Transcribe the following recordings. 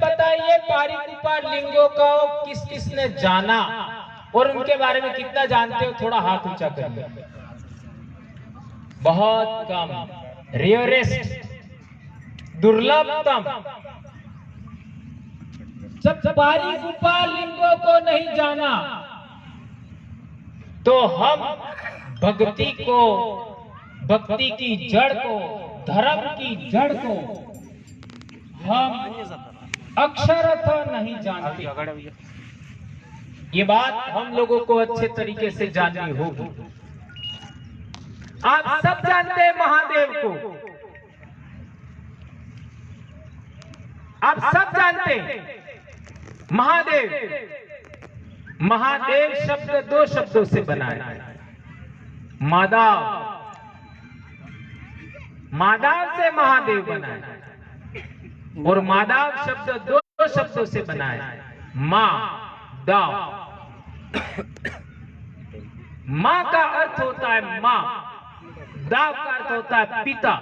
बताइए पारिकुपार लिंगों को किस किसने जाना और उनके बारे में कितना जानते हो? थोड़ा हाथ ऊंचा करिए। बहुत कम, रेयरेस्ट, दुर्लभतम। जब पारिकुपार लिंगों को नहीं जाना तो हम भक्ति को, भक्ति की जड़ को, धर्म की जड़ को हम अक्षरतः नहीं जानते। ये बात हम लोगों को अच्छे तरीके से जाननी होगी। आप सब जानते हैं महादेव को, आप सब जानते हैं महादेव। महादेव शब्द दो शब्दों से बना है, माधव, माधव से महादेव बना है, और माधव शब्द दो शब्दों से बना है, मां दाव। मां का अर्थ होता है मां, दाव का अर्थ होता है पिता।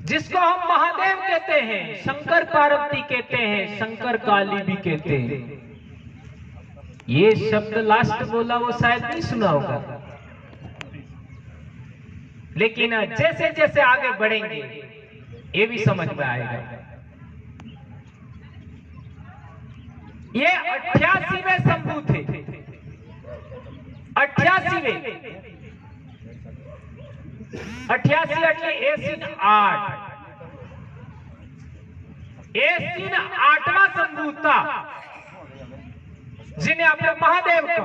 जिसको हम महादेव कहते हैं, शंकर पार्वती कहते हैं, शंकर काली भी कहते हैं। ये शब्द लास्ट बोला वो शायद नहीं सुना होगा, लेकिन जैसे जैसे आगे बढ़ेंगे ये भी समझ में आएगा। ये 88वें शंभू थे, 88वें, 88 એટલે એસીન 8, एसीन 8वां शंभू था जिन्हें अपने महादेव को,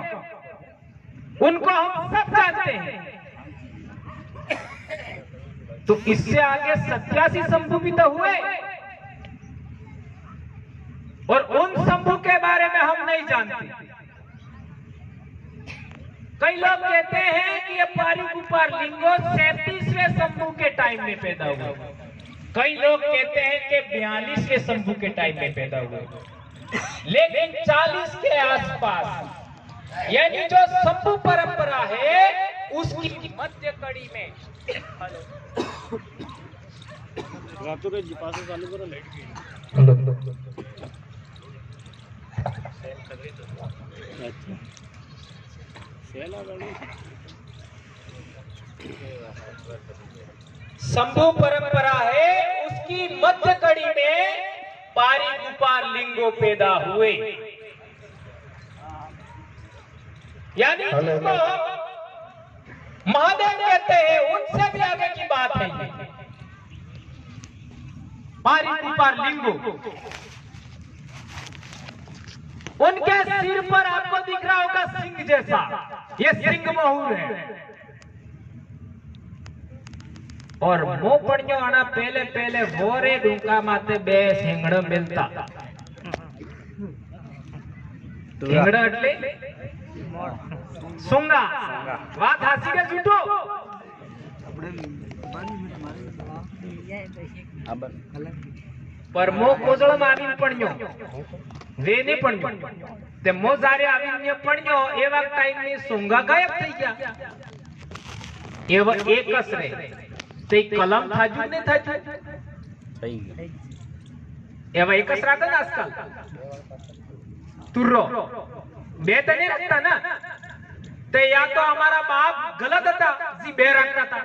उनको हम सब जानते हैं। तो इससे आगे 87 शंभू भी तो हुए, और उन शंभू के बारे में हम नहीं जानते। कई लोग कहते हैं कि ये पारिकुपार लिंगो 37वें शंभू के टाइम में पैदा हुआ, कई लोग कहते हैं कि 42वें शंभू के टाइम में पैदा हुआ, लेकिन 40 के आसपास, यानी जो शंभू परंपरा है उसकी मध्य कड़ी में। शंभू परंपरा है, उसकी मध्य कड़ी में पारिकुपार लिंगो पैदा हुए, यानी जिसको हम महादेव कहते हैं उनसे भी आगे की बात है ये पारिकुपार लिंगो। उनके सिर पर आपको दिख रहा होगा सिंह जैसा, ये सिंह मोहूर है, और मोपड़ियों आना पहले पहले वोरे डूंका माते बे सिंगड़ मिलता। सिंगड़ એટલે सुंगा, વાત હાસી કે જૂઠો? पर मो कोजळ आवी पड़ियो वे नहीं पड़ियो, ते मो जारे आवी पड़ियो एवा टाइम में सुंगा गायब થઈ ગયા। एवा एकस रे ते कलम थाजू ने थाजू થઈ ગયું, एवा एकस राखो ना आजकल तुर्रो बे तो नहीं रखता ना, ते या तो हमारा बाप गलत था जी बे रखता था।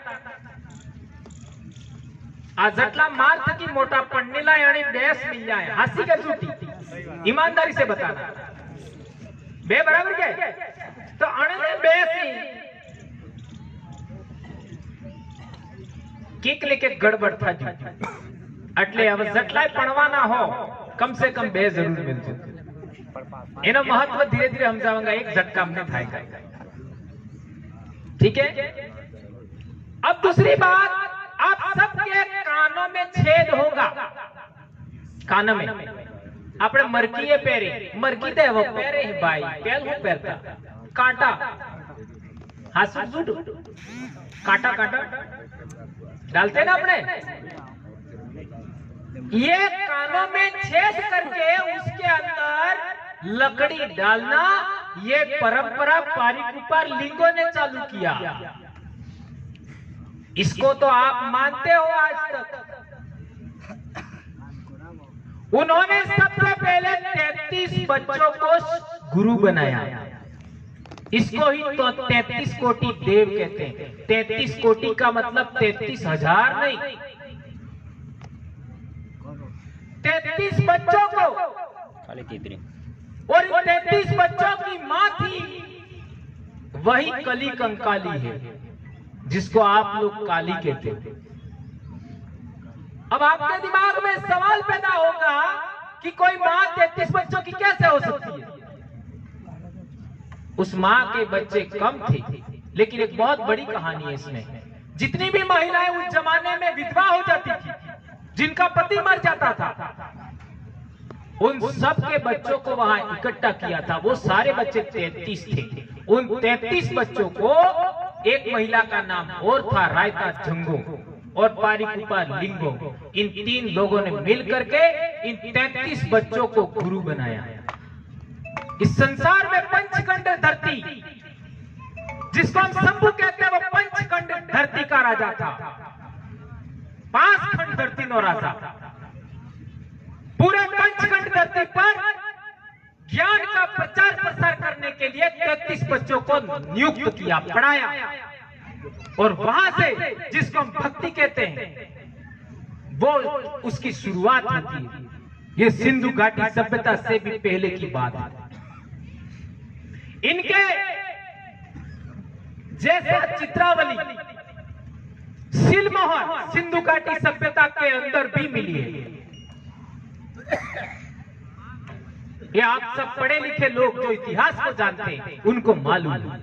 आ जटला मार थकी मोटा पढ़नेला यानी देश मिल जाए, हंसी के झूठी, ईमानदारी से बताना बे बराबर के तो अणे बेसी किक लेके गड़बड़ थाजू એટલે હવે જટલાય પણવાના हो कम से कम बे जरूर मिलજો। एनो महत्व धीरे धीरे समझाऊंगा, एक झटका में थाएगा, ठीक है। अब दूसरी बात, आप सबके कानों में छेद होगा, कान में अपने मरकी पहरे, मरकी दे वो पहरे ही भाई, पहल हो पहरता कांटा, हासु जुट कांटा कांटा डालते ना अपने, ये कानों में छेद करके उसके अंदर लकड़ी डालना, ये परंपरा पारिकुपार लिंगों ने चालू किया। इसको तो आप मानते हो आज तक। उन्होंने सबसे पहले 33 बच्चों को गुरु बनाया। इसको ही तो 33 कोटि देव कहते हैं। 33 कोटि का मतलब 33,000 नहीं, 33 बच्चों को। और 33 बच्चों की मां थी वही कली कंकाली है, जिसको आप लोग काली कहते हैं। अब आपके दिमाग में सवाल पैदा होगा कि कोई मां 33 बच्चों की कैसे हो सकती है। उस मां के बच्चे कम थे, लेकिन एक बहुत बड़ी कहानी है इसमें। जितनी भी महिलाएं उस जमाने में विधवा हो जाती थी, जिनका पति मर जाता था, उन सब के बच्चों को वहां इकट्ठा किया था। वो सारे बच्चे 33 थे। उन 33 बच्चों को एक महिला का नाम और था रायता जंगो और पारिकुपा लिंगो। इन 3 लोगों ने मिल करके इन 33 बच्चों को गुरु बनाया। इस संसार में पंचखंड धरती, जिसको हम शंभु कहते हैं, वो पंचखंड धरती का राजा था। 5 खंड धरती नो राजा। पूरे पंचखंड धरती पर ज्ञान का प्रचार प्रसार करने के लिए 33 बच्चों को नियुक्त किया, पढ़ाया। और वहां से जिसको हम भक्ति कहते हैं, वो उसकी शुरुआत होती है। ये सिंधु घाटी सभ्यता से भी पहले की बात है। इनके जैसा चित्रावली सिलमोहर सिंधु घाटी सभ्यता के अंदर भी मिली है। ये आप सब पढ़े लिखे लोग जो इतिहास को जानते हैं, उनको मालूम है।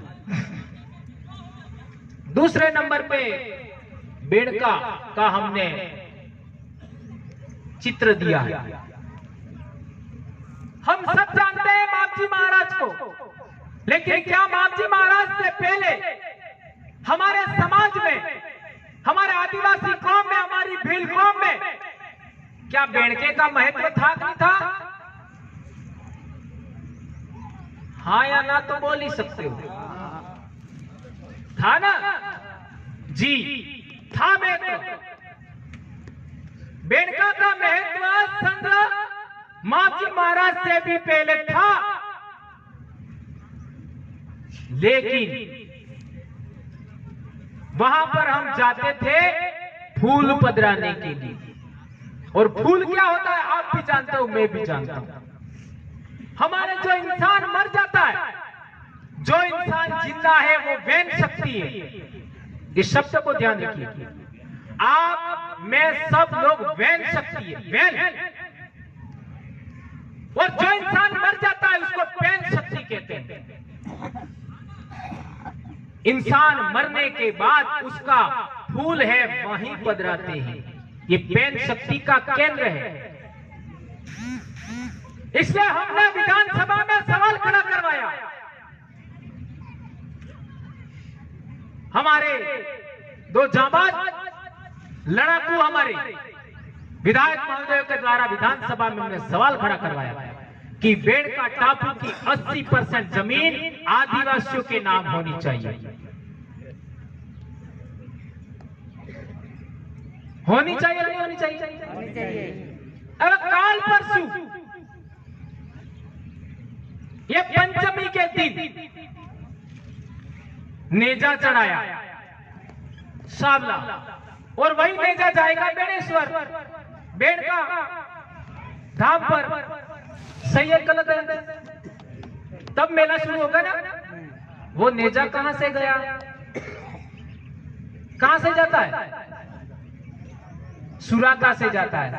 दूसरे नंबर पे बेड़का का हमने चित्र दिया है। हम सब जानते हैं मापजी महाराज को, लेकिन क्या मापजी महाराज से पहले हमारे समाज में, हमारे आदिवासी कौम में, हमारी भील कौम में क्या बेड़के का महत्व था कि नहीं था? हाँ या ना तो बोल ही सकते हो। था ना जी, था महत्व। बेड़का का महत्व संत मापजी महाराज से भी पहले था, लेकिन वहां पर हम जाते थे फूल पधराने के लिए। और फूल क्या होता है आप भी जानते हो, मैं भी जानता हूं। हमारे जो इंसान मर जाता है, जो इंसान जिंदा है, वो वैन शक्ति है। इस शब्द को ध्यान रखिए। आप, मैं, सब लोग वैन शक्ति है, वैन। और जो इंसान मर जाता है उसको पैन शक्ति कहते हैं। इंसान मरने के बाद उसका फूल है वहीं पधराते हैं। ये पैन शक्ति का केंद्र है। इसलिए हमने विधानसभा में सवाल खड़ा करवाया। हमारे 2 जांबाज लड़ाकू हमारे विधायक महोदय के द्वारा विधानसभा में हमने सवाल खड़ा करवाया कि बेड़का टापू की 80% जमीन आदिवासियों के नाम होनी चाहिए। होनी चाहिए नहीं होनी चाहिए? होनी चाहिए। अब काल परसों ये पंचमी के दिन नेजा चढ़ाया सावला, और वही नेजा जाएगा बेड़ेश्वर, बेड़का धाम पर। सही है गलत है? तब मेला शुरू होगा ना। वो नेजा कहां से गया, कहां से जाता है? सुराका से जाता है।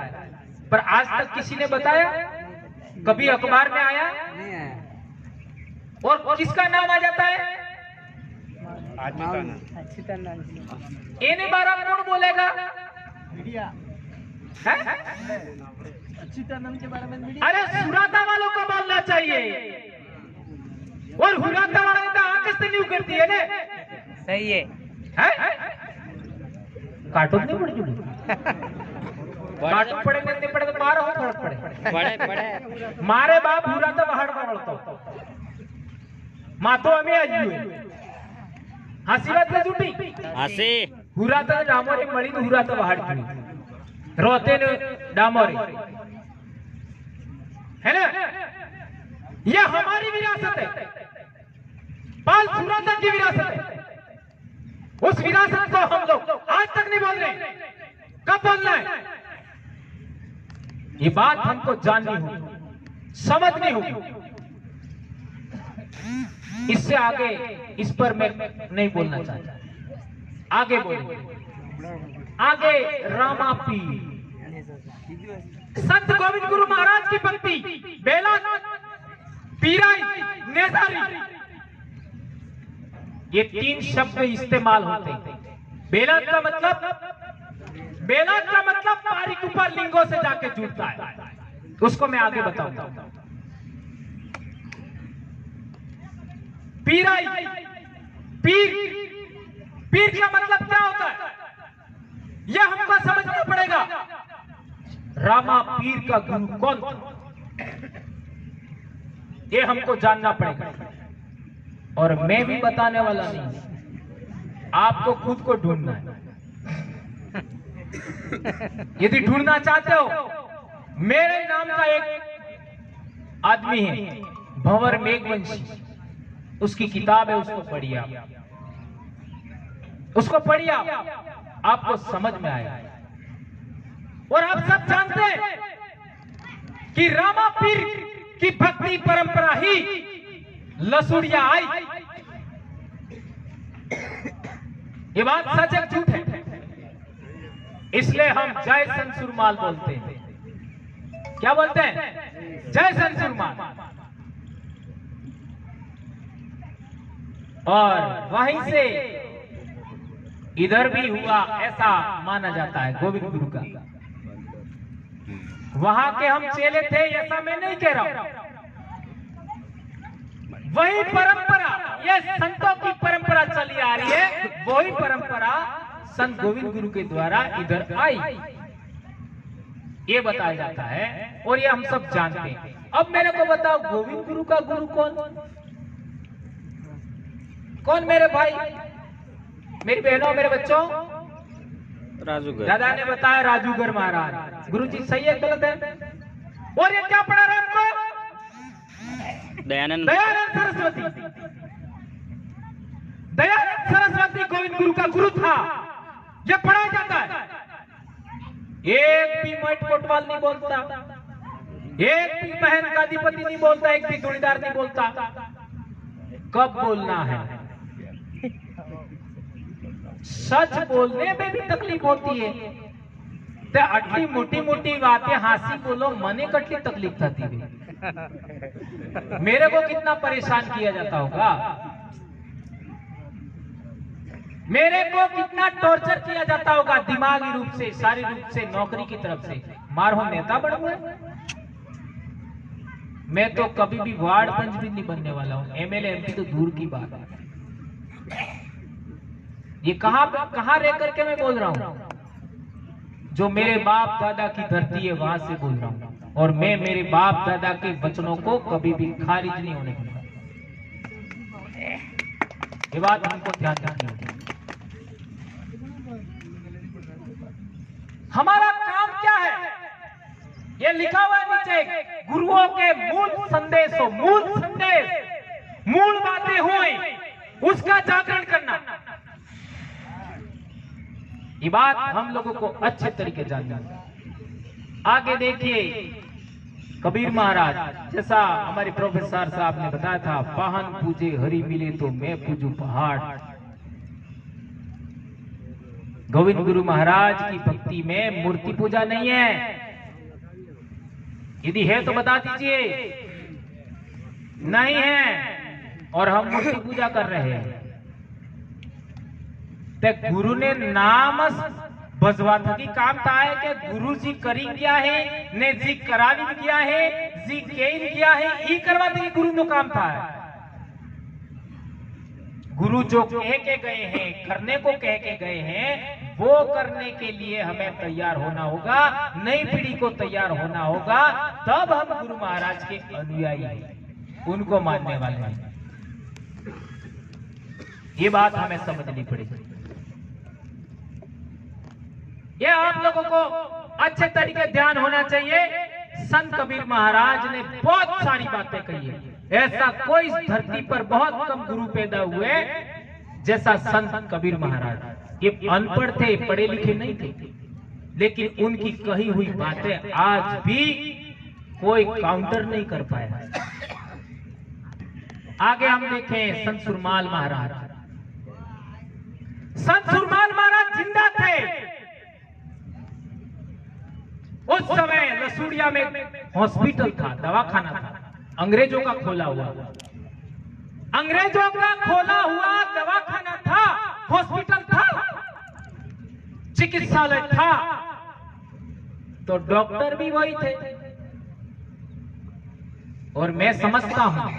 पर आज तक किसी ने बताया? कभी अखबार में आया? और किसका नाम आ जाता है? इन्हीं बारा कौन बोलेगा? अच्छीतानंद के बारे में मीडिया। अरे सुराता वालों को बोलना चाहिए, और हुराता वाले तो आंख से न्यू करती है ना। सही है। कार्टून नहीं पड़े जुड़ी, कार्टून पड़े नहीं पड़े तो मारो फर्क पड़े। बड़े मारे बाप हुरा तो बाहर पड़ता मातो हमें आज हंसी बात में जुटी हंसी हुराता डामोरे मड़ी हुराता हाड़की रोते ने डामोरे है ना। यह हमारी विरासत है, पाल सुराता की विरासत है। उस विरासत को हम लोग आज तक नहीं बोल रहे, कब बोलना है? ये बात हमको जाननी होगी, समझनी होगी। इससे आगे इस पर मैं नहीं बोलना चाहता। आगे बोलेंगे। आगे रामापीर, संत गोविंद गुरु महाराज की भक्ति, बेला, पीराई, नेजारी, ये 3 शब्द इस्तेमाल होते हैं। बेलात का मतलब पारी के ऊपर लिंगों से जाके जुड़ता है, उसको मैं आगे बताऊंगा। पीराई, पीर का मतलब क्या होता है, यह हमको समझना पड़ेगा। रामा पीर का गुरु कौन था, ये हमको जानना पड़ेगा। और मैं भी बताने वाला नहीं, आपको खुद को ढूंढना है। यदि ढूंढना चाहते हो, मेरे नाम का एक आदमी है भंवर मेघवंशी, उसकी किताब है, उसको पढ़िए, आपको समझ में आएगा। और आप सब जानते हैं कि रामा पीर की भक्ति परंपरा ही लसूड़िया आई। ये बात सच है झूठ है? इसलिए हम जय संसुरमाल बोलते हैं। क्या बोलते हैं? जय संसुरमाल। और वहीं से इधर भी हुआ ऐसा माना जाता है गोविंद गुरु का। वहां के हम चेले थे ऐसा मैं नहीं कह रहा हूं, वही परंपरा, ये संतों की परंपरा चली आ रही है, वही परंपरा संत गोविंद गुरु के द्वारा इधर आई, ये बताया जाता है और ये हम सब जानते हैं। अब मेरे को बताओ, गोविंद गुरु का गुरु कौन? कौन मेरे भाई, मेरी बहनों, मेरे बच्चों? राजूगर। दादा ने बताया राजूगर महाराज। गुरु जी सही है गलत है? और ये क्या पढ़ा रहे हमको? दयानंद सरस्वती। दयानंद सरस्वती गोविंद गुरु का गुरु था, ये पढ़ाया जाता है। एक भी मठ कोटवाल नहीं बोलता, एक भी बहन का अधिपति नहीं बोलता, एक भी जोड़ीदार नहीं बोलता। कब बोलना है? सच बोलने में भी तकलीफ होती है, तो अटली मोटी मोटी बातें हासी बोलो, मने कटली तकलीफ थी। मेरे को कितना परेशान किया जाता होगा, मेरे को कितना टॉर्चर किया जाता होगा, दिमागी रूप से, शारीरिक रूप से, नौकरी की तरफ से। मारो नेता बनूंगा मैं, तो कभी भी वार्ड पंच भी नहीं बनने वाला हूं। एमएलए एमपी तो दूर की बात है। ये कहां रह करके मैं बोल रहा हूं? जो मेरे बाप दादा की धरती है वहां से बोल रहा हूं, और मैं मेरे बाप दादा के वचनों को कभी भी खारिज नहीं होने दूंगा। ये बात हमको ध्यान रखनी होगी। हमारा काम क्या है? ये लिखा हुआ है नीचे, गुरुओं के मूल संदेशों, मूल संदेश, मूल बातें हुई, उसका जागरण करना। ये बात हम लोगों को अच्छे तरीके जानना है। आगे देखिए, कबीर महाराज, जैसा हमारे प्रोफेसर साहब ने बताया था, पाहन पूजे हरि मिले तो मैं पूजू पहाड़। गोविंद गुरु महाराज की भक्ति में मूर्ति पूजा नहीं है। यदि है तो बता दीजिए। नहीं है, और हम मूर्ति पूजा कर रहे हैं। तो गुरु ने नाम बजवा थकी काम था है कि गुरु जी करी गया है ने जी करावी गया है, जी केन गया है, ई करवा देगी गुरु नो काम था है। गुरु जो कह के गए हैं, करने को कह के गए हैं, वो करने के लिए हमें तैयार होना होगा, नई पीढ़ी को तैयार होना होगा, तब हम गुरु महाराज के अनुयायी हैं, उनको मानने वाले हैं। ये बात हमें समझनी पड़ेगी। ये आप लोगों को अच्छे तरीके ध्यान होना चाहिए। संत कबीर महाराज ने बहुत सारी बातें कही है। ऐसा कोई इस धरती पर बहुत कम गुरु पैदा हुए जैसा संत कबीर महाराज। ये अनपढ़ थे, पढ़े लिखे नहीं थे, लेकिन उनकी कही हुई बातें आज भी कोई काउंटर नहीं कर पाया। आगे हम देखें संत सुरमाल महाराज। संत सुरमाल महाराज जिंदा थे। उस समय लसूड़िया में हॉस्पिटल था, दवाखाना था, अंग्रेजों का खोला हुआ, अंग्रेजों का खोला हुआ दवाखाना था, हॉस्पिटल था, चिकित्सालय था, तो डॉक्टर भी वही थे। और मैं समझता हूं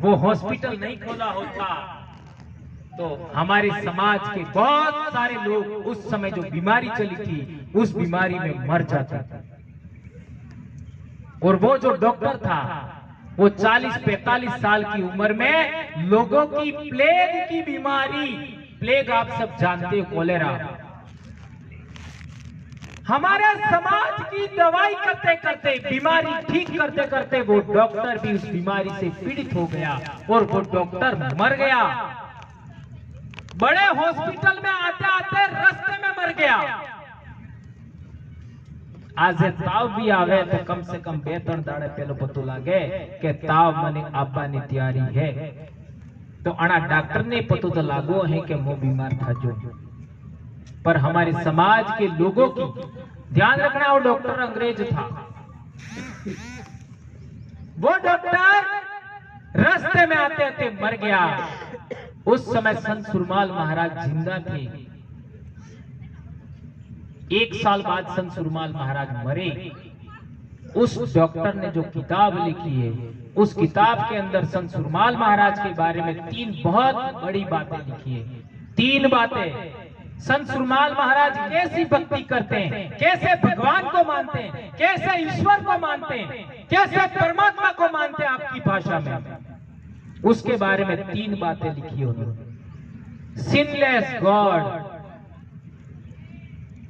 वो हॉस्पिटल नहीं खोला होता तो हमारे समाज के बहुत सारे लोग उस समय जो बीमारी चली थी उस बीमारी में मर जाते थे। और वो जो डॉक्टर था वो 40-45 साल की उम्र में लोगों की प्लेग की बीमारी, प्लेग आप सब जानते हो, कोलेरा, हमारे समाज की दवाई करते करते, बीमारी ठीक करते करते वो डॉक्टर भी उस बीमारी से पीड़ित हो गया और वो डॉक्टर मर गया। बड़े हॉस्पिटल में आते आते रास्ते में मर गया। आज ताव भी आवे तो कम से कम 2-3 दाड़े पहले पतो लागे कि ताव मने आबा ने तैयारी है, तो आना डॉक्टर ने पतो तो लागो है कि वो बीमार था जो। पर हमारे समाज के लोगों की ध्यान रखना, वो डॉक्टर अंग्रेज था। वो डॉक्टर रास्ते में आते आते मर गया। उस समय संत सुरमाल महाराज जिंदा थे। 1 साल बाद संत सुरमाल महाराज मरे। उस डॉक्टर ने जो किताब लिखी है, उस किताब के अंदर संत सुरमाल महाराज के बारे में 3 बहुत बड़ी बातें लिखी है। 3 बातें। संत सुरमाल महाराज कैसी भक्ति करते हैं, कैसे भगवान को मानते हैं, कैसे ईश्वर को मानते हैं, कैसे परमात्मा को मानते हैं आपकी भाषा में, उसके बारे में 3 बातें लिखी उन्होंने। सिनलेस गॉड,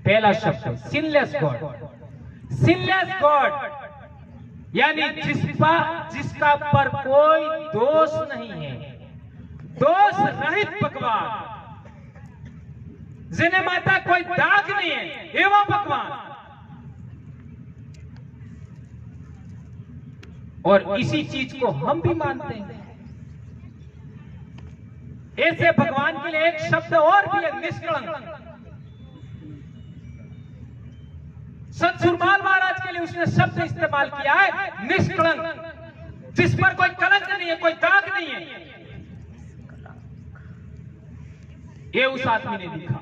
पहला शब्द सिनलेस गॉड। सिनलेस गॉड यानी जिसका पर कोई दोष नहीं है, दोष रहित भगवान, जिन्हें माता कोई दाग नहीं है, एवं भगवान। और इसी चीज को हम भी मानते हैं। ऐसे भगवान के लिए एक शब्द और भी है, निष्कलंक। संत सुरमाल महाराज के लिए उसने शब्द इस्तेमाल किया है निष्कलंक, जिस पर कोई कलंक नहीं है, कोई दाग नहीं है। ये उस आदमी ने लिखा।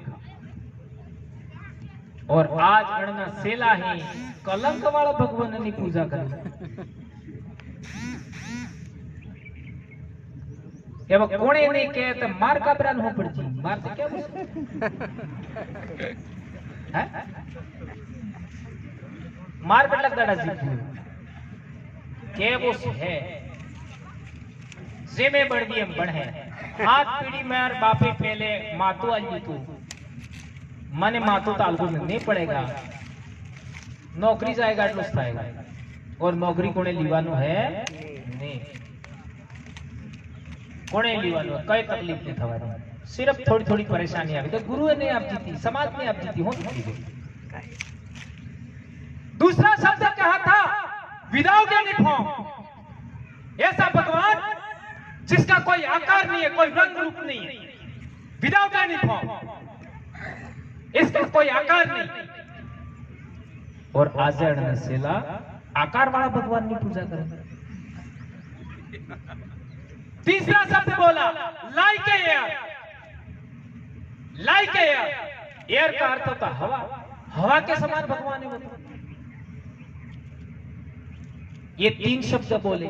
और आज अड़ना सेला ही कलंक वाला भगवान की पूजा करे। कोने नहीं कहे तो मार का प्राण हो पड़ती, मार तो क्या मार पे लग दाड़ा के वो है जे में बढ़ दिए बढ़े हाथ पीढ़ी में और बापे पहले मातो आई तू मने मातो तालगो में नहीं पड़ेगा, नौकरी जाएगा एटलुस थाएगा। और नौकरी कोने लीवानो है नहीं, कोने लीवानो कई तकलीफ नहीं थवानी, सिर्फ थोड़ी थोड़ी परेशानी आई तो गुरु ने आप जीती, समाज ने आप जीती, हो सकती। दूसरा शब्द कहा था विदाउट एनी फॉर्म। ऐसा भगवान जिसका कोई आकार नहीं है, कोई रंग रूप नहीं है, विदाउट एनी फॉर्म, इसका कोई आकार नहीं। और आजड़ नसेला आकार वाला भगवान की पूजा करें। तीसरा शब्द बोला like air. Like air, air का अर्थ होता हवा, हवा के समान भगवान है वो। ये 3 शब्द बोले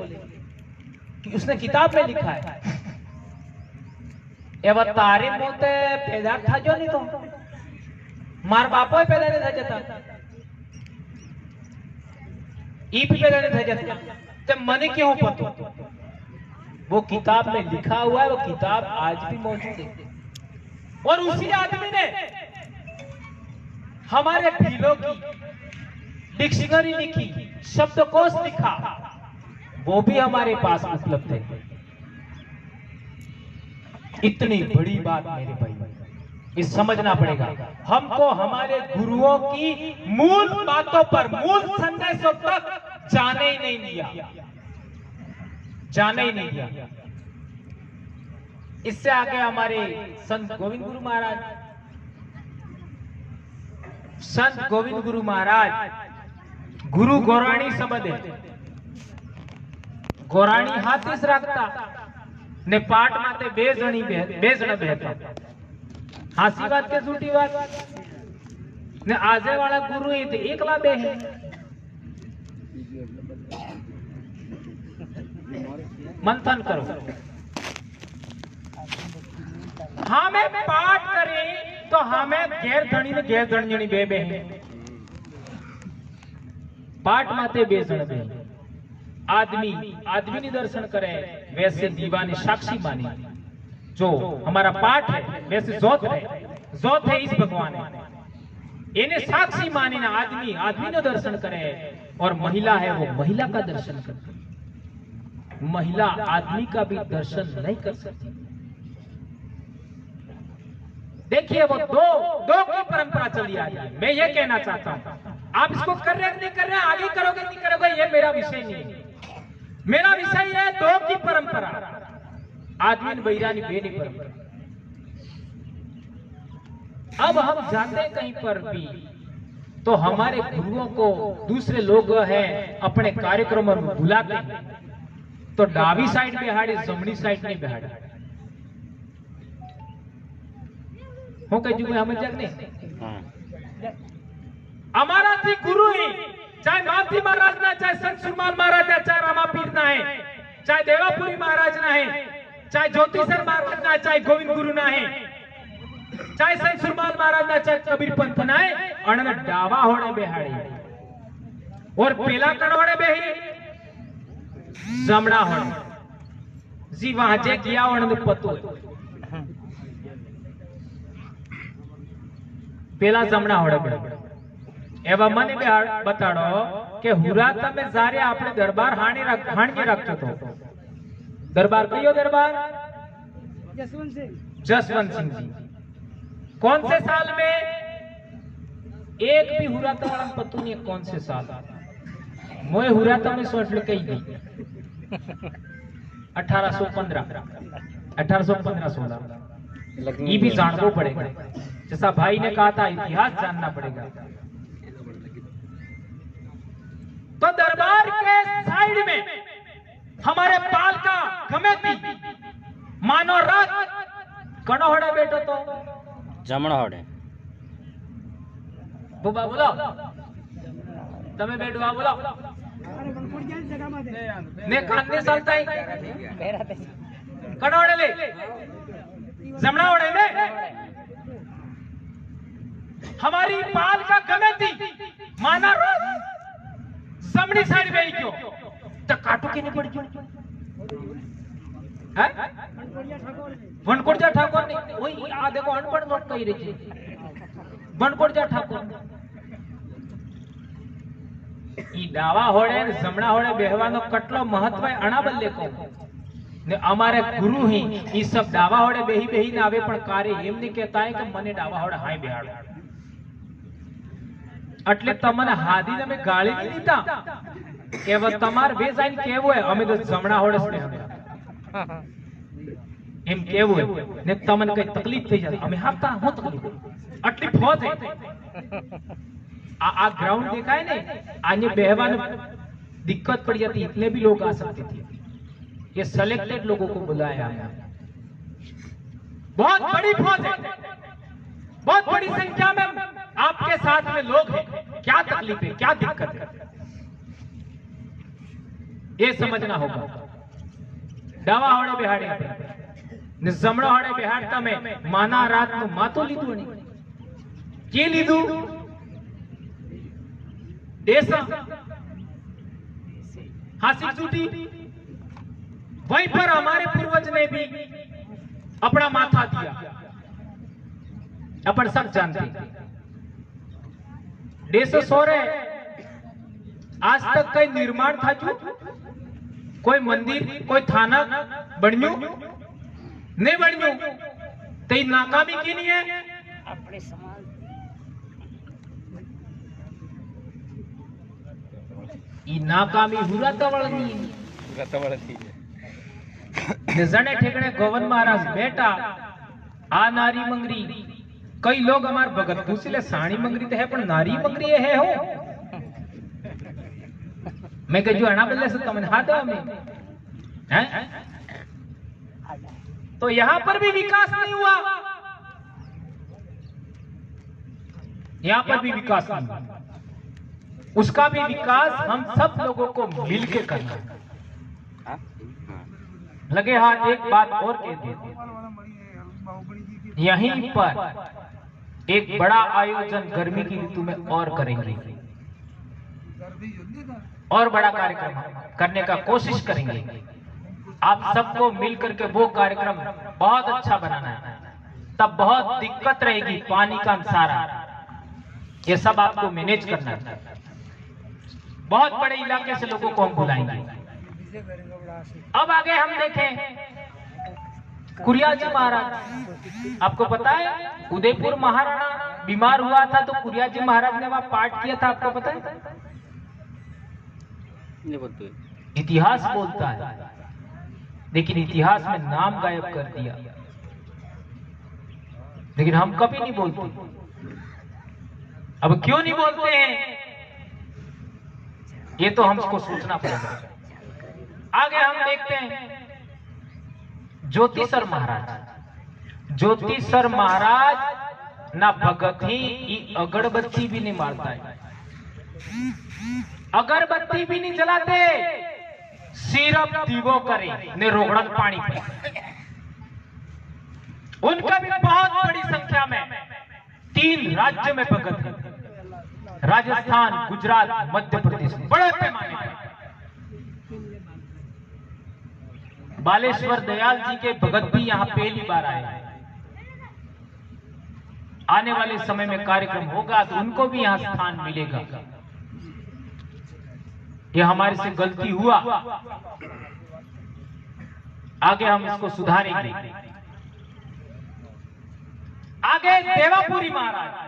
कि उसने किताब में लिखा है। एवं तारे मोते पैदा था जो नहीं तो मार बापो पैदा नहीं था जाता, ई भी पैदा नहीं था जाता, तो मने क्यों पता? वो किताब में लिखा हुआ है, वो किताब आज भी मौजूद है। और उसी आदमी ने हमारे भीलों की डिक्शनरी लिखी, शब्दकोश लिखा, वो भी हमारे पास उपलब्ध है। इतनी बड़ी बात मेरे भाई, ये समझना पड़ेगा हमको। हमारे गुरुओं की मूल बातों पर, मूल संदेशों तक जाने ही नहीं दिया, जाने ही नहीं दिया। इससे आगे हमारे संत गोविंद गुरु महाराज, संत गोविंद गुरु महाराज गुरु गोराणी शब्द है। गोराणी हाथी रखता ने पाठ माते बे जणी बेहता। हासी बात के झूठी बात ने आजे वाला गुरु ही थे एकला बे है। मंथन करो। हमें पाठ करें तो हमें गैर धनी ने गैर धनी बे है। पाठ माते बे जण बे। आदमी ने दर्शन करे वैसे दीवाने साक्षी माने। जो हमारा पाठ है वैसे जोत है इस भगवान है, इन्हें साक्षी माने ना। आदमी ने दर्शन करे और महिला है वो महिला का दर्शन करे। महिला आदमी का भी दर्शन नहीं कर सकती। देखिए वो दो की परंपरा चली आ रही है। मैं ये कहना चाहता हूं, आप इसको कर रहे नहीं कर रहे, आगे करोगे नहीं करोगे, ये मेरा विषय नहीं है। मेरा विषय है दो की परंपरा, आदमी बैरानी बेनी परंपरा। अब हम जाते हैं कहीं पर भी तो हमारे गुरुओं को दूसरे लोग हैं अपने कार्यक्रमों में बुलाते हैं तो डावी साइड बिहाड़ी, जमनी साइड नहीं बिहाड़ी। हो कह जुगे हमें जगने हमारा थी गुरु ही, चाहे माथी महाराज ना, चाहे संत सुरमाल महाराज ना, चाहे रामापीर ना है, चाहे देवापुरी महाराज ना है, चाहे ज्योतिषर महाराज ना, चाहे गोविंद गुरु ना है, चाहे संत सुरमाल महाराज ना, चाहे कबीर पंथ ना है, अण डावा होड़े बेहाड़ी और पेला कण होड़े बेही जमड़ा होड़े जी। वहां जे किया होने पतो पेला जमड़ा होड़े बेही। एवं મને બતાડો કે હુરા તમે જારે આપણે દરબાર હાણી રાખતો તો દરબાર કયો દરબાર? जसवंत सिंह जी। कौन से साल में? एक भी हुरा तो वाला पत्तू नहीं, कौन से साल मोए हुरा तो में सोच लो कहीं नहीं। 1815 1815-16 ये भी जानना पड़ेगा। जैसा भाई ने कहा था इतिहास जानना पड़ेगा। तो दरबार के साइड में हमारे पाल का गमेती मानो रात कणो होड़े बैठो तो जमणो होड़े। बुबा बोलो तमे बैठवा बोलो ने कांदे चलता ही कणो होड़े ले जमणा होड़े ले। हमारी पाल का गमेती माना रात जमनी साइड में क्यों तो काटो के नहीं पड़ क्यों है? वनकोड़जा ठाकुर ने वही आ देखो अनपढ़ नोट कही रही थी वनकोड़जा ठाकुर ई डावा होड़े ने जमणा होड़े बेहવાનો કેટલો મહત્વ અણા બલ્લે કહો ને અમારે ગુરુ ही ई सब डावा होड़े बेही ना आवे पण कार्य एम नहीं कहता है कि मने डावा होड़े हाय बेहाड़ो એટલે તમને હાદી ને ગાળી નહીં દીધા કે તમાર વે જાઈને કેવું હે અમે તો જમણા હોડે છે એમ કેવું હે ને તમને કઈ તકલીફ થઈ જાય અમે હાતા હું તકલીફ આટલી ફોજ હે। આ ग्राउंड देखा है ने आने बेहवान दिक्कत पड़ जाती इतने भी लोग आ सकते थे। ये सेलेक्टेड लोगों को बुलाया है। बहुत बड़ी फौज है, बहुत बड़ी संख्या में आपके साथ में लोग हैं। क्या तकलीफ है, क्या दिक्कत है, ये समझना होगा। डावा होड़े बिहाड़ी ने जमड़ा होड़े बिहाड़ता में माना रात नु मातो लीधु नहीं के लीधु ऐसा हासी चूटी। वहीं पर हमारे पूर्वज ने भी अपना माथा दिया, अपन सब जानते। देशो सो रहे आज तक कई निर्माण था जो कोई मंदिर कोई थाना बन्यू नहीं बन्यू तो नाकामी की नहीं है अपने समाज नाकामी हुआ तवळनी जने ठेकने गोवन महाराज बेटा आ नारी मंगरी कई लोग हमारे भगत पूछले साणी मंगरी तो है पर नारी मंगरी है हो मैं कह जो अना बल्ले से तमन हाथ में हैं तो यहां पर भी विकास नहीं हुआ यहां पर भी विकास नहीं हुआ उसका भी विकास हम सब लोगों को मिलकर करना है लगे हाथ एक बात और कह देते यहीं पर एक बड़ा आयोजन गर्मी की ऋतु में और करेंगे और बड़ा कार्यक्रम करने का कोशिश करेंगे आप सबको मिलकर के वो कार्यक्रम बहुत अच्छा बनाना है तब बहुत दिक्कत रहेगी पानी का सारा ये सब आपको मैनेज करना है बहुत बड़े इलाके से लोगों को हम बुलाएंगे अब आगे हम देखें कुरिया जी महाराज आपको पता है उदयपुर महाराणा बीमार हुआ था तो कुरिया जी महाराज ने वहां पाठ किया था आपको पता है इतिहास बोलता है लेकिन इतिहास में नाम गायब कर दिया लेकिन हम कभी नहीं बोलते अब क्यों नहीं बोलते हैं ये तो हमको सोचना पड़ेगा आगे हम देखते हैं ज्योतिसर महाराज ना भगत ही अगरबत्ती भी नहीं मारता है अगरबत्ती भी नहीं जलाते सिर्फ दीवो करे ने रोगड़क पानी पे उनका भी बहुत बड़ी संख्या में 3 राज्य में भगत है राजस्थान गुजरात मध्य प्रदेश बड़े पैमाने पर बालेश्वर दयाल जी के भगत भी यहाँ पहली बार आए हैं आने वाले समय में कार्यक्रम होगा तो उनको भी यहाँ स्थान मिलेगा ये हमारे से गलती हुआ आगे हम इसको सुधारेंगे आगे देवापुरी महाराज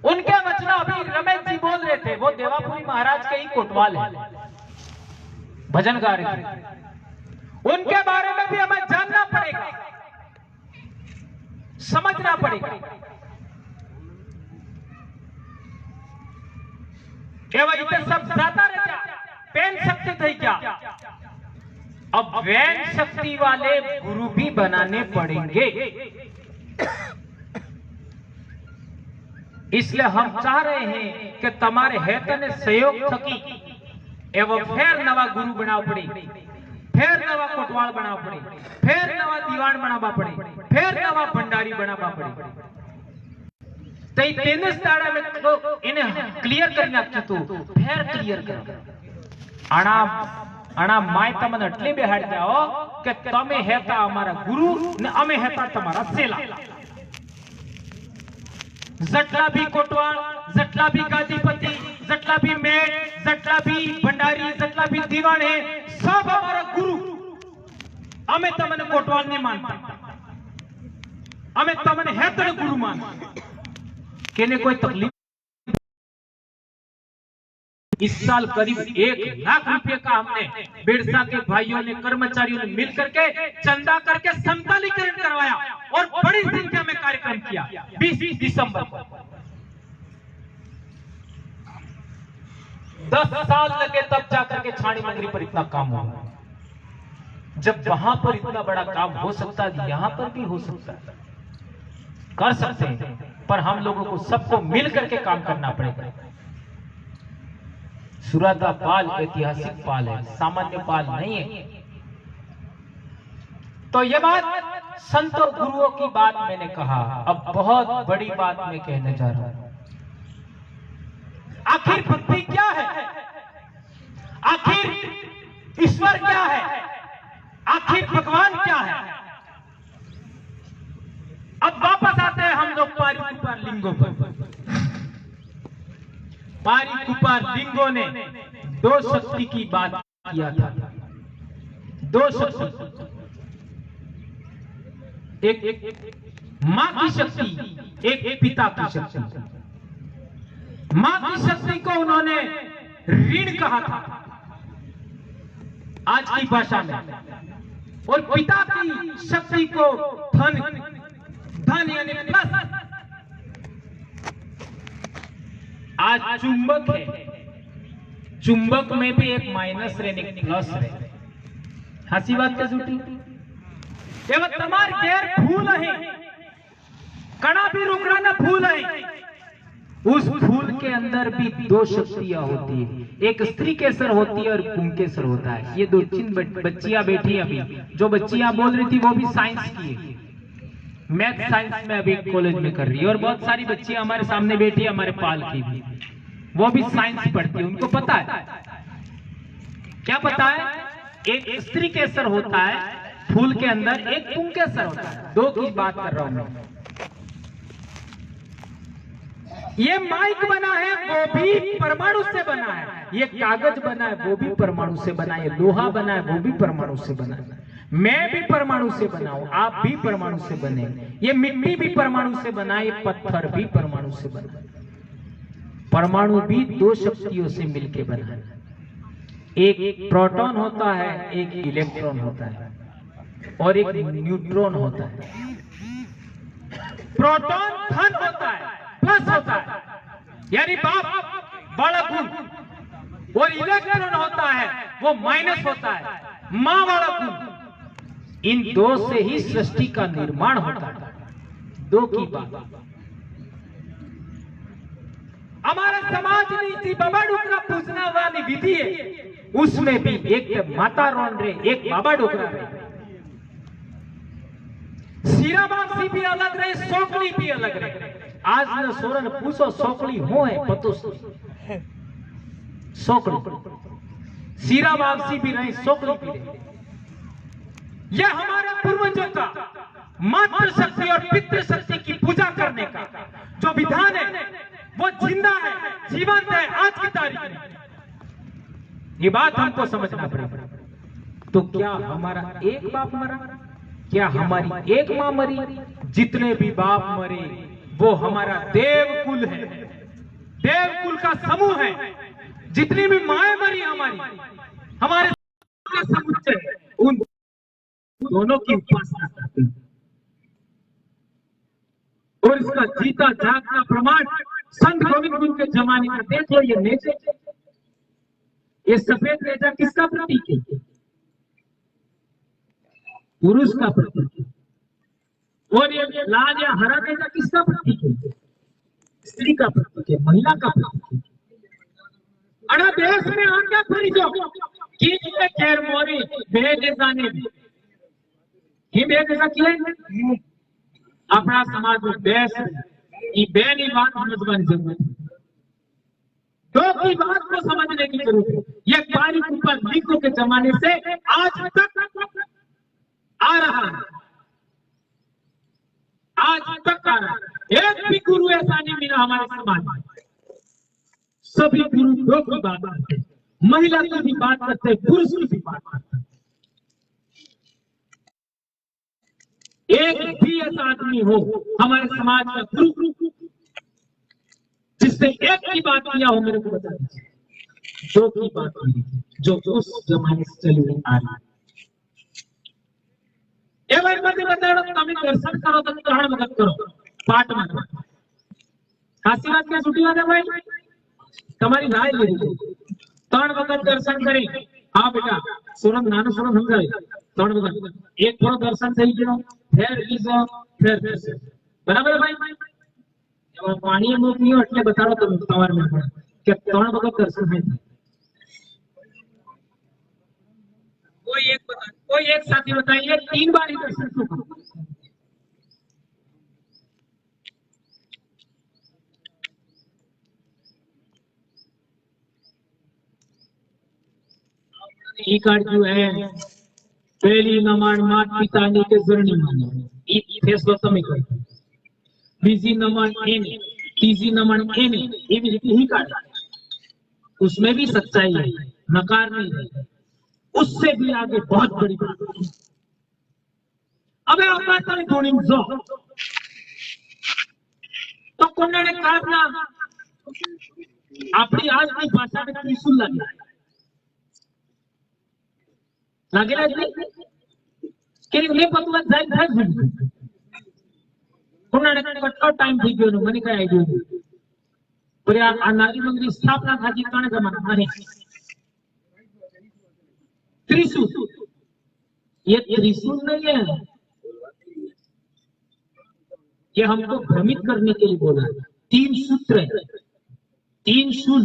उनके वचना अभी रमेश जी बोल रहे थे वो देवापुरी महाराज के ही कोतवाल है भजन गा रहे थे उनके बारे में भी हमें जानना पड़ेगा समझना पड़ेगा सब ज्यादा रह क्या पेन शक्ति थी क्या अब वैन शक्ति वाले गुरु भी बनाने पड़ेंगे इसलिए हम चाह रहे हैं कि तुम्हारे हेतने सहयोग थकी एवं फिर नवा गुरु बनाव पड़े फिर नवा कोटवाल बनाव पड़े फिर नवा दीवान बनावा पड़े फिर नवा भंडारी बनावा पड़े तो तेनस दाड़ा में तो इन्हें क्लियर करना तो फिर क्लियर कर आना माय तमन अटले बेहाड़ जाओ कि तमे हेता हमारा गुरु ने अमे हेता तुम्हारा सेला जटला भी कोटवाल जटला भी गादीपति जटला भी मेट जटला भी भंडारी जटला भी दीवान है सब हमारा गुरु हमें तमने कोटवाल नहीं मानता हमें तमने है तो गुरु मानता कहने कोई तकलीफ इस साल करीब 1 लाख रुपए का हमने बिरसा के भाइयों ने कर्मचारियों ने मिल करके चंदा करके समतलीकरण करवाया और बड़ी संख्या में कार्यक्रम किया 20 दिसंबर को 10 साल लगे तब जाकर के छाणी मंगरी पर इतना काम हुआ जब वहां पर इतना बड़ा काम हो सकता है यहां पर भी हो सकता है कर सकते हैं पर हम लोगों को सबको मिल करके काम करना पड़ेगा सुरादा पाल ऐतिहासिक पाल है सामान्य पाल नहीं है तो ये बात संतों गुरुओं की बात मैंने कहा अब बहुत बड़ी बात मैं कहने जा रहा हूं आखिर भक्ति क्या है आखिर ईश्वर क्या है आखिर भगवान क्या है अब वापस आते हैं हम लोग पार लिंगों पर पारिकुपा लिंगों ने दो शक्ति की बात किया था। दो शक्ति, एक मां की शक्ति, एक पिता की शक्ति। मां की शक्ति को उन्होंने ऋण कहा था आज की भाषा में, और पिता की शक्ति को धन, धन यानी प्लस। आज चुंबक है, चुंबक में भी एक माइनस रहे, एक प्लस रहे। हंसी बात क्या झूठी? एवं तमार गैर फूल है, कणा भी रुकना न फूल है। उस फूल के अंदर भी दो शक्तियां होती है, एक स्त्री केसर होती है और पुंकेसर होता है। ये दो तीन बच्चियां बैठी अभी, जो बच्चियां बोल रही थी वो भी साइंस की है, मैथ साइंस में अभी कॉलेज में कर रही है। और बहुत सारी बच्चियां हमारे सामने बैठी है, हमारे पाल की भी, वो भी साइंस पढ़ती है। उनको पता है, क्या पता है? एक स्त्री केसर होता है फूल के अंदर, एक पुंकेसर होता है। दो की बात कर रहा हूं मैं। ये माइक बना है वो भी परमाणु से बना है, ये कागज बना है वो भी परमाणु से बना है, लोहा बना है वो भी परमाणु से बना है, मैं भी परमाणु से बना हूं, आप भी परमाणु से बने, ये मिट्टी भी परमाणु से बना है, ये पत्थर भी परमाणु से बना है। परमाणु भी दो शक्तियों से मिलकर बना है, एक प्रोटॉन होता है, एक इलेक्ट्रॉन होता है, और एक न्यूट्रॉन होता है। प्रोटॉन धन होता है, प्लस होता है, यानी बाप वाला गुण, और इलेक्ट्रॉन होता है वो माइनस होता है, मां वाला गुण। इन दो से ही सृष्टि का निर्माण होता है। दो की बात हमारे समाज में इसी बाबा डोकरा पूजना वाली विधि है, उसमें भी एक माता रोन रे, एक बाबा डोकरा रे। सीराबासी भी अलग रहे, सोकली भी अलग रहे। आज न सोरन पूछो सोकली हो है पतो सोकली, सीराबासी भी रहे, सोकली भी रहे। यह हमारे पूर्वजों का मातृ शक्ति और पितृ शक्ति की पूजा करने का जो विधान है वो जिंदा है, जीवंत है आज की तारीख में। ये बात हमको समझना पड़ेगा। तो क्या हमारा एक बाप मरा? क्या हमारी एक मां मरी? जितने भी बाप मरे वो हमारा देवकुल है, देवकुल का समूह है। जितनी भी माएं मरी हमारे समुच्चय, उन दोनों की उपासना करते हैं। और इसका जीता जागता प्रमाण संत गोविंद गुरु के जमाने का देख लो। ये नेचे, ये सफेद नेजा किसका प्रतीक है? पुरुष का प्रतीक है। और ये लाल या हरा नेजा किसका प्रतीक है? स्त्री का प्रतीक है, महिला का प्रतीक है। अड़ा देश में आज्ञा फरी जो कि खैर मोरी बेजाने ही बेजा किए अपना समाज में बेस ये बेनी बात समझने की जरूरत है। दो की बात को समझने की जरूरत है। ये पारिकुपा लिंगों के जमाने से आज तक आ रहा है, आज तक आ रहा है। एक भी गुरु ऐसा नहीं मिला हमारे समाज में। सभी गुरु दो की बात करते हैं, महिला की भी बात करते हैं, पुरुष की भी बात करते हैं। एक भी ऐसा आदमी हो हमारे समाज का गुरु जिसने एक की बात किया हो, मेरे को बता दीजिए। दो की बात की जो उस जमाने से चली आ रही है। એ ભાઈ મને બતાડો તમે દર્શન કરો તો ત્રણ વખત કરો પાઠ માં સાચી વાત કે છૂટી વાત ભાઈ તમારી રાય લીધી ત્રણ વખત દર્શન કરી હા બેટા સુરત નાનો સુરત સમજાય ત્રણ વખત એક થોડો દર્શન થઈ ગયો ફેર બીજો ફેર બરાબર ભાઈ પાણી મૂક્યો એટલે બતાડો તમે સવારમાં કે ત્રણ વખત દર્શન થાય कोई एक साथी बताइए 3 बार ही दर्शन क्यों करो? ये कार्ड जो है पहली नमन मात पिता ने के जर्नी माने ये फैसलो તમે કરો બીજી નમન એને ત્રીજી નમન એને એવી રીતે ही કાર્ડ उसमें भी सच्चाई है, नकार नहीं है, उससे भी आगे बहुत बड़ी बात है। अब आता धोनी जो तो कोणाने काढला आपली આજની ભાષાને ત્રિશુલ लागेला કે ને પતવા જાય થાય કોણાને કેટલો ટાઈમ થઈ ગયો મને કઈ આઈડિયા નથી પણ આ નારી મંદિરની સ્થાપના થાતી કાણે જમાના અરે त्रिशूल, ये त्रिशूल नहीं है, ये हमको भ्रमित करने के लिए बोला है। 3 सूत्र है, 3 शूल,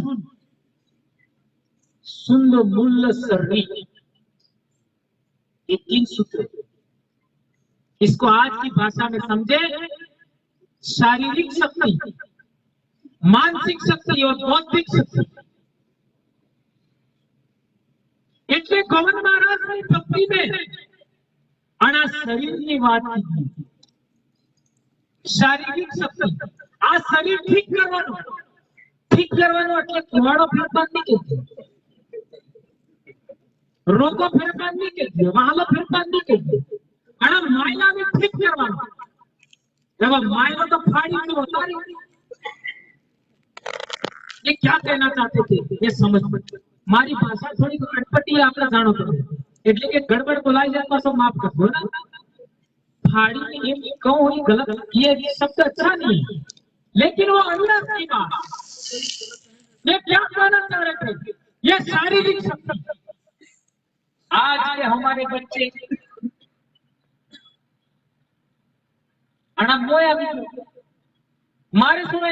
सुंद मूल्य सर्री, ये 3 सूत्र है। इसको आज की भाषा में समझे, शारीरिक शक्ति, मानसिक शक्ति और बौद्धिक शक्ति। એટલે ગવન મહારાજની ભક્તિને આના શરીરની વાત કીધી શારીરિક શક્તિ આ શરીર ઠીક કરવાનો એટલે કુવાડો ફેરફાર નહીં કીધું રોગો ફેરફાર નહીં કીધું વહાલો ફેરફાર નહીં કીધું આના માયલાને ઠીક કરવાનો એવા માયલો તો ફાડી તો ઉતારી ये क्या कहना चाहते थे ये समझ पड़ती मारी भाषा थोड़ी अटपटी आपने जानो तो એટલે કે ગડબડ બોલાઈ જાય તો માફ કરજો ना फाड़ी में ये कहूं ही गलत ये शब्द अच्छा नहीं लेकिन वो अंदर की बात ये क्या कहना चाह रहे थे ये शारीरिक शक्ति आज के हमारे बच्चे अना मोया मारे सुने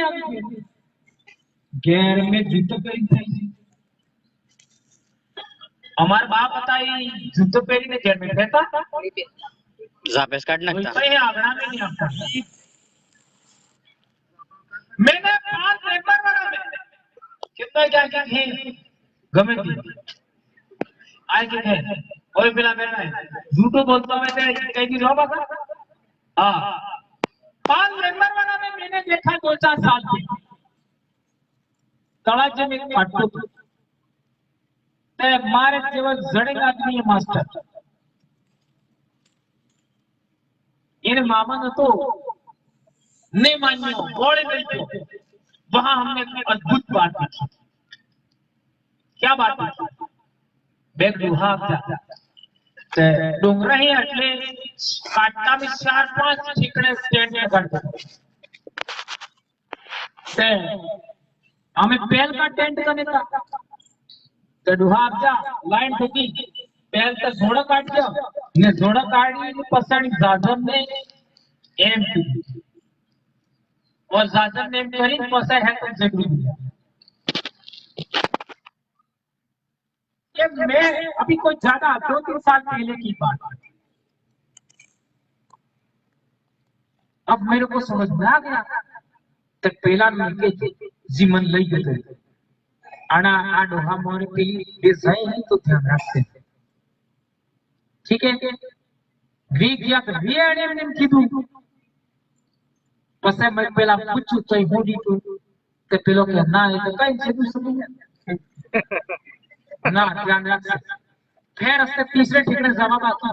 घेर में जूतो पहरी था हमारे बाप बताई जूतो पहरी ने घेर में रहता झापेस काट नाखता आगड़ा में नहीं आता मैंने 5 पेपर बना में कितना क्या क्या थे गमे थी आए के थे ओए बिना बैठा है झूठो बोलता मैं तेरे कहीं की रो बाबा हाँ 5 पेपर बना में मैंने देखा 2-4 साल से तळाजे में पाटतो ते मारे जेवण जडेल आदमी है मास्टर इन मामा ने तो नहीं मानियो घोड़े मिलते वहां हमने एक अद्भुत बात देखी क्या बात देखी बेग दुहा ते डोंगरा ही એટલે કાટના में 4-5 ठिकड़े स्टैंड में करते ते हमें पहल का टेंट करने था तो दुहा जा लाइन थी पहल तो जोड़ा काट दिया ने जोड़ा काटी ने पसंद जाजम ने एम और जाजम ने करी पसा है तो जरूरी ये मैं अभी कोई ज्यादा 2-3 साल पहले की बात अब मेरे को समझ में आ गया तो पहला मिलके जीवन लई गए आना आ डोहा मोरे पेली डिजाइन है तो ध्यान रखते ठीक है वी गया तो वी आने ने कीधું પછી मैं पहला पूछू तो होडी तो ते पेलो के ना ये तो कई छेदू समझ ना ध्यान रख फिर उससे तीसरे ठिकाने जवाब आता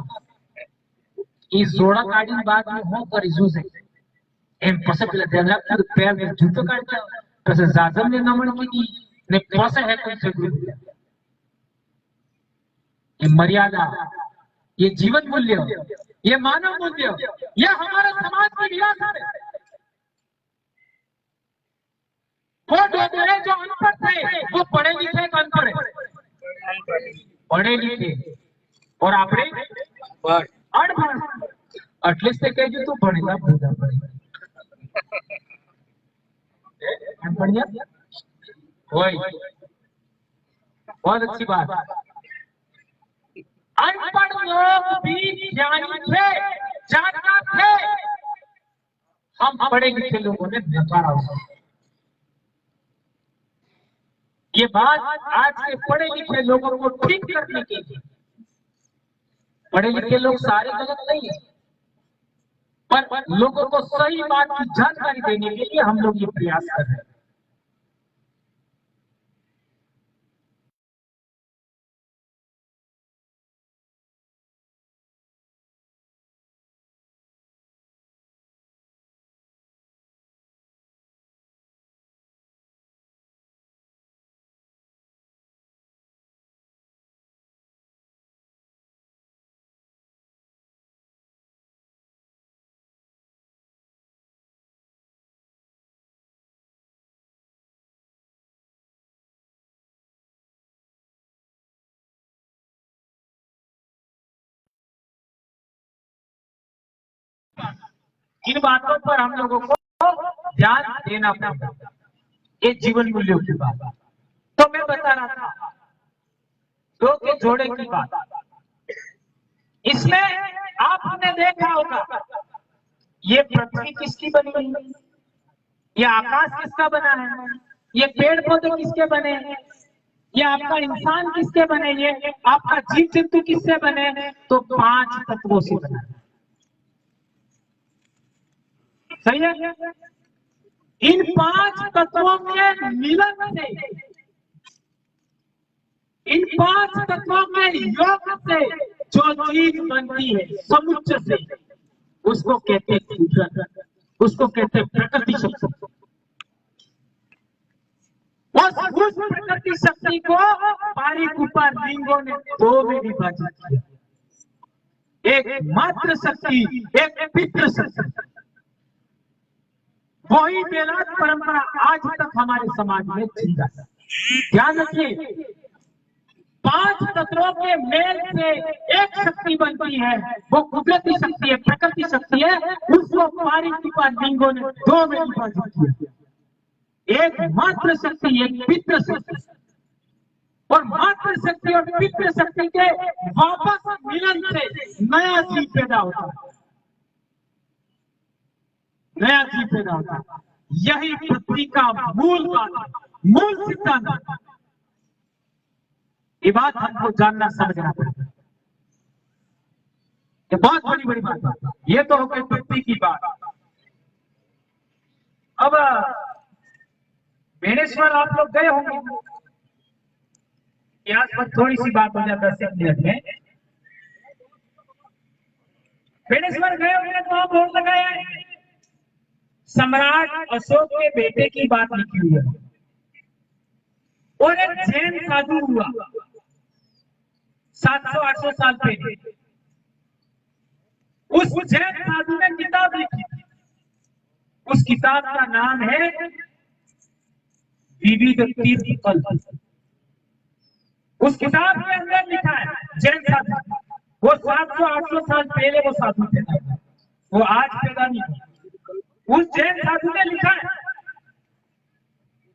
ई जोड़ा काढी बाद में हो कर जूसे एम પછી પેલા ध्यान रख पैर में जूतो काढ दिया પછી जाजम ने नमन की ने पसे है कोई जरूरी ये मर्यादा ये जीवन मूल्य ये मानव मूल्य ये हमारे समाज की विरासत है वो डोगरे जो अनपढ़ थे वो पढ़े लिखे का अनपढ़ है पढ़े लिखे और आपने अनपढ़ एटलीस्ट ते कहे तू भणेगा भूला पड़ेगा अनपढ़िया वही बहुत अच्छी बात अनपढ़ लोग भी ज्ञानी थे जानकार थे हम पढ़े लिखे लोगों ने नकारा ये बात आज के पढ़े लिखे लोगों को ठीक करने के लिए पढ़े लिखे लोग सारे गलत नहीं है पर लोगों को सही बात की जानकारी देने के लिए हम लोग ये प्रयास कर रहे हैं इन बातों पर हम लोगों को ध्यान देना पड़ेगा। ये जीवन मूल्यों की बात। तो मैं बता रहा था दो के जोड़े की बात। इसमें आपने देखा होगा ये पृथ्वी किसकी बनी है, ये आकाश किसका बना है, ये पेड़ पौधे किसके बने हैं, ये आपका इंसान किसके बने, ये आपका जीव जंतु किससे बने हैं, तो 5 तत्वों से बना है। सही है। इन 5 तत्वों के मिलन से, इन 5 तत्वों के योग से जो चीज बनती है समुच्चय से, उसको कहते हैं कुदरत, उसको कहते हैं प्रकृति शक्ति। उस प्रकृति शक्ति को पारिक ऊपर लिंगों ने 2 में विभाजित किया, एक मात्र शक्ति, एक पितृ शक्ति। वही वेदांत परंपरा आज तक हमारे समाज में जिंदा है। ध्यान रखिए, 5 तत्वों के मेल से एक शक्ति बनती है, वो कुदरती शक्ति है, प्रकृति शक्ति है। उसको पारिक ऊपर लिंगों ने 2 में विभाजित किया, एक मात्र शक्ति, एक पितृ शक्ति। और मात्र शक्ति और पितृ शक्ति के वापस मिलन से नया जीव पैदा होता है, नया जीव पैदा होता है। यही पृथ्वी का मूल बात, मूल सिद्धांत। ये बात हमको जानना समझना पड़ेगा, ये बहुत बड़ी बड़ी बात है। ये तो हो गई पृथ्वी की बात। अब बेणेश्वर आप लोग गए होंगे, इतिहास पर थोड़ी सी बात हो जाए 10 मिनट में। बेणेश्वर गए होंगे तो आप बोर्ड लगाए हैं, सम्राट अशोक के बेटे की बात लिखी हुई है। और एक जैन साधु हुआ 700-800 साल पहले। उस जैन साधु ने किताब लिखी, उस किताब का नाम है विविध तीर्थ कल्प। उस किताब के अंदर लिखा है, जैन साधु, वो 700-800 साल पहले वो साधु थे, वो आज पैदा नहीं हुआ। उस जैन साधु ने लिखा है,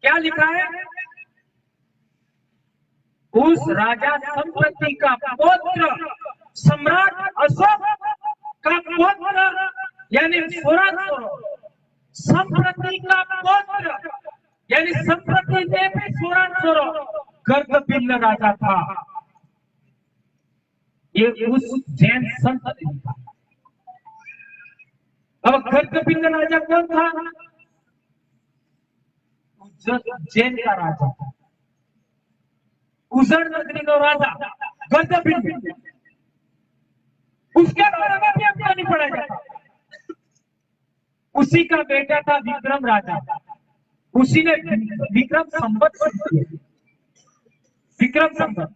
क्या लिखा है, उस राजा संप्रति का पौत्र सम्राट अशोक का पौत्र यानी संप्रति का पौत्र यानी संप्रति ने भी गर्गपिंड राजा था। ये उस जैन संत ने लिखा। अब गर्गपिंड राजा कौन था? जैन का राजा था, उजड़ नगरी का राजा गर्गपिंड। उसके बारे में भी हमको नहीं पढ़ा जाता। उसी का बेटा था विक्रम राजा, उसी ने विक्रम संवत शुरू किया। विक्रम संवत,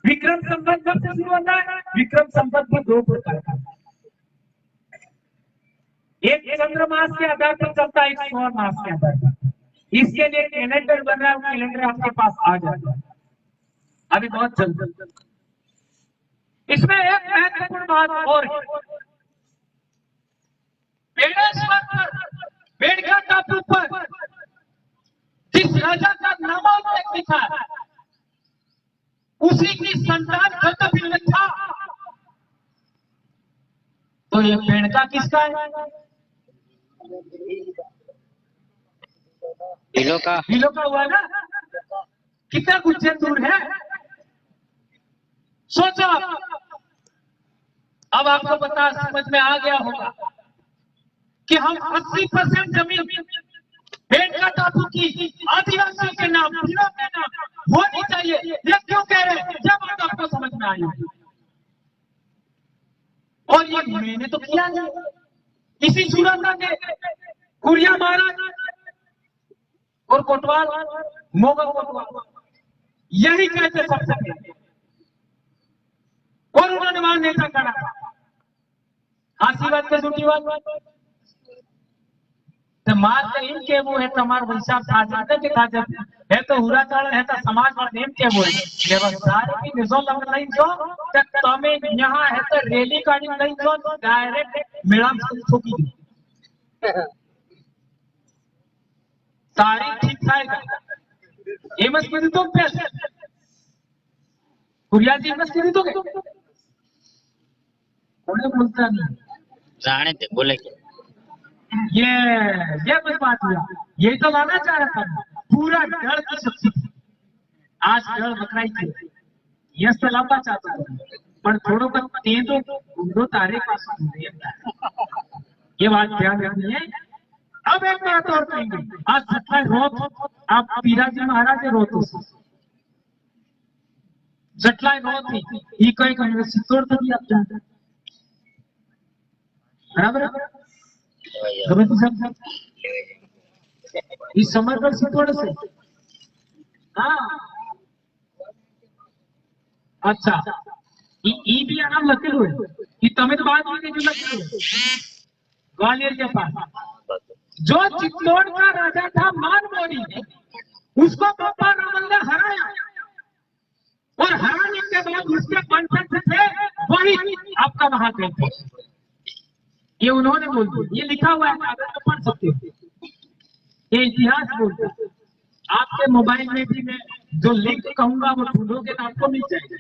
विक्रम संवत कब से शुरू होता है? विक्रम संवत भी 2 प्रकार का, एक चंद्रमास के आधार पर चलता है, एक सौर मास के आधार पर। इसके लिए कैलेंडर बन रहा है, कैलेंडर आपके पास आ जाएगा अभी बहुत जल्द। इसमें एक महत्वपूर्ण बात और है, बेणेश्वर पर, बेड़का टापू पर जिस राजा का नामोल्लेख लिखा है, उसी की संतान गर्गपिंड था। तो ये बेड़का किसका है? हिलो का हुआ ना। कितना कुछ दूर है सोचो। अब आपको पता समझ में आ गया होगा कि हम 80% जमीन बेड़का टापू की आदिवासियों के नाम, हिलो के नाम होनी चाहिए। ये क्यों कह रहे हैं? जब बात आपको समझ में आई। और ये मैंने तो किया नहीं, इसी सूरत ने कुरिया महाराज और कोटवाल, मोगल कोटवाल यही कहते सबसे पहले, और उन्होंने वहां नेता करा। हासी बात के झूठी बात तो मार इनके वो है तमार हिसाब था जाते कि था जब है तो हुरा चाल है तो समाज में नेम के बोल व्यवसाय की निजो लग नहीं जो तक तमे यहां है तो रैली काढी नहीं जो डायरेक्ट मिलाम ठोकी दी तारीख ठीक થાય એમ જ કીધું તો કે કુરિયાજી એમ જ કીધું તો કે કોને બોલતા નહીં जाने थे बोले क्या ये कोई बात हुआ ये तो लाना चाह रहा था पूरा डर की शक्ति आज डर बकराई थी यस तो लांबा चाहता था पर थोड़ो पर तेंदो उंडो तारे पास ये बात ध्यान रखनी है। अब एक बात और कहेंगे आज सत्ता रोत आप पीराजी महाराज रोत जटला रोत ही कोई सित्तोड़ तो नहीं आप बराबर गમે તે સાહેબ ઈ સમર્પણ સિત્તોડ છે હા अच्छा ई भी नाम लखेલું है कि તમે तो बात में जो लखेલું है ग्वालियर के पास जो चित्तौड़ का राजा था मानमोरी उसको बाबा रावल ने हराया और हराने के बाद उसके पंचक थे वही आपका महादेव थे ये उन्होंने बोल दिया ये लिखा हुआ है अगर आप पढ़ सकते हो ये इतिहास बोलता है आपके मोबाइल में भी मैं जो लिंक कहूंगा वो ढूंढोगे तो आपको मिल जाएगा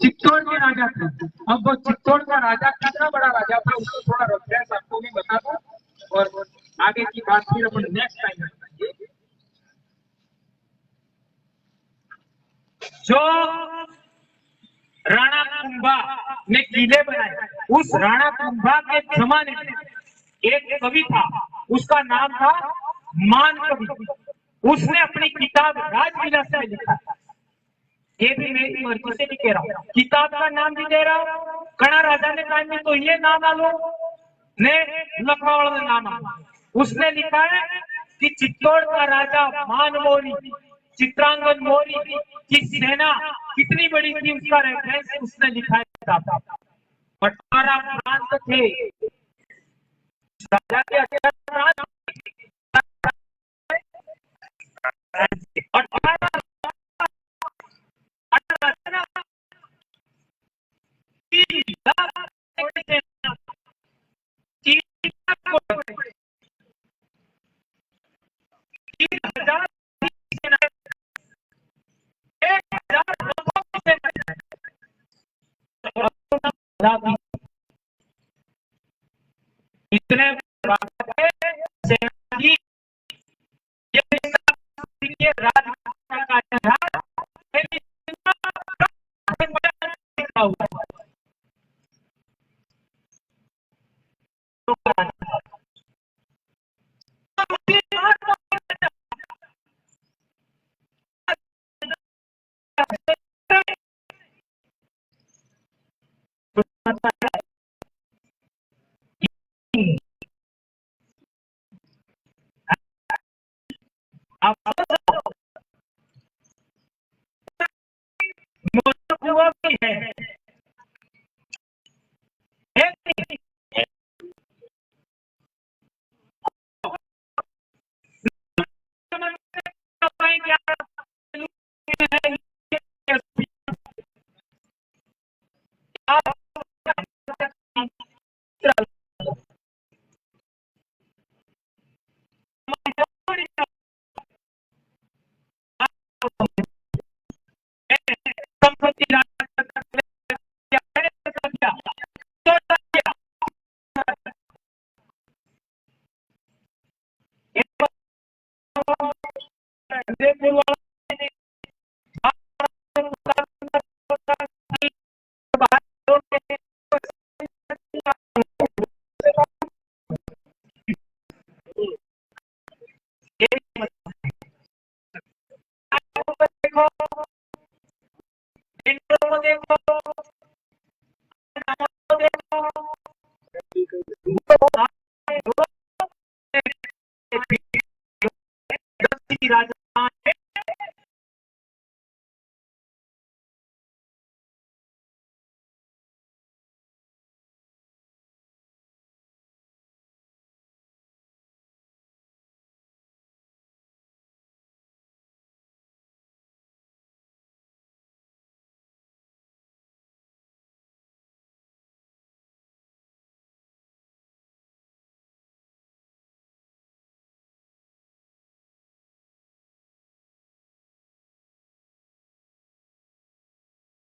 चित्तौड़ के राजा थे अब वो चित्तौड़ का राजा कितना बड़ा राजा था उसको थोड़ा रेफरेंस आपको मैं बता दूं और आगे की बात फिर अपन नेक्स्ट टाइम करेंगे। जो राणा कुंभा ने किले बनाए उस राणा कुंभा के जमाने में एक कवि था उसका नाम था मान कवि उसने अपनी किताब राजविलास में लिखा ये भी मेरी मर्जी से नहीं कह रहा हूँ किताब का नाम भी दे रहा हूँ कणा राजा ने कहा में तो ये नाम आलो ने लखवाड़ में नाम आलो उसने लिखा है कि चित्तौड़ का राजा मानमोरी चित्रांगन मोरी की सेना कितनी बड़ी थी उसका रेफरेंस उसने लिखा है पटारा प्रांत थे राजा के इतने हुआ भी है राजा